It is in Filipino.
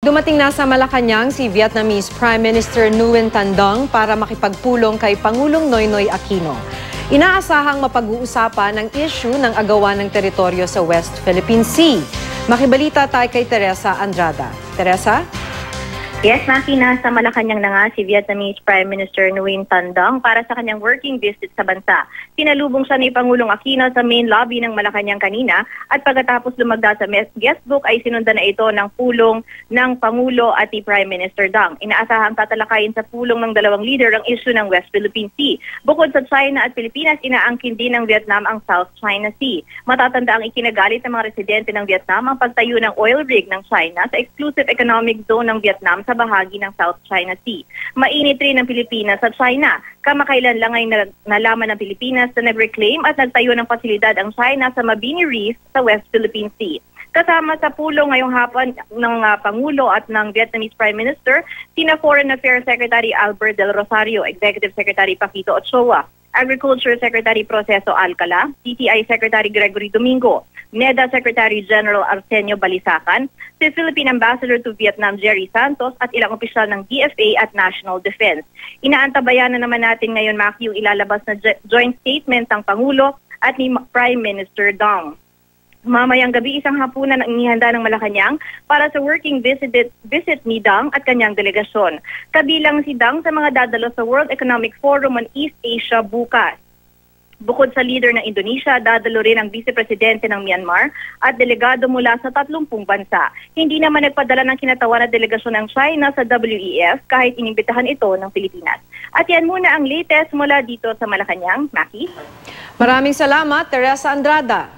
Dumating na sa Malacanang si Vietnamese Prime Minister Nguyen Thanh Dung para makipagpulong kay Pangulong Noynoy Aquino. Inaasahang mapag-uusapan ang issue ng agawan ng teritoryo sa West Philippine Sea. Makibalita tayo kay Teresa Andrada. Teresa? Yes, Maki, nasa Malacanang na nga si Vietnamese Prime Minister Nguyen Thanh Dung para sa kanyang working visit sa bansa. Pinalubong siya ni Pangulong Aquino sa main lobby ng Malacanang kanina at pagkatapos lumagda sa guest book ay sinundan na ito ng pulong ng Pangulo at ni Prime Minister Dung. Inaasahang tatalakayin sa pulong ng dalawang leader ang issue ng West Philippine Sea. Bukod sa China at Pilipinas, inaangkin din ng Vietnam ang South China Sea. Matatanda ang ikinagalit ng mga residente ng Vietnam ang pagtayo ng oil rig ng China sa exclusive economic zone ng Vietnam sa bahagi ng South China Sea. Mainit rin ng Pilipinas sa China. Kamakailan lang ay nalaman ng Pilipinas na nag-reclaim at nagtayo ng pasilidad ang China sa Mabini Reef sa West Philippine Sea. Kasama sa pulong ngayong hapon ng Pangulo at ng Vietnamese Prime Minister, sina Foreign Affairs Secretary Albert Del Rosario, Executive Secretary Paquito Ochoa, Agriculture Secretary Proceso Alcala, DTI Secretary Gregory Domingo, NEDA Secretary General Arsenio Balisacan, si Philippine Ambassador to Vietnam Jerry Santos at ilang opisyal ng DFA at National Defense. Inaantabayan na naman natin ngayon, Maki, yung ilalabas na joint statement ng Pangulo at ni Prime Minister Dung. Mamayang gabi, isang hapunan ang inihanda ng Malacanang para sa working visit ni Dung at kanyang delegasyon. Kabilang si Dung sa mga dadalo sa World Economic Forum on East Asia bukas. Bukod sa leader ng Indonesia, dadalo rin ang vice-presidente ng Myanmar at delegado mula sa 30 bansa. Hindi naman nagpadala ng kinatawan na delegasyon ng China sa WEF kahit inimbitahan ito ng Pilipinas. At yan muna ang latest mula dito sa Malacanang. Maki? Maraming salamat, Teresa Andrada.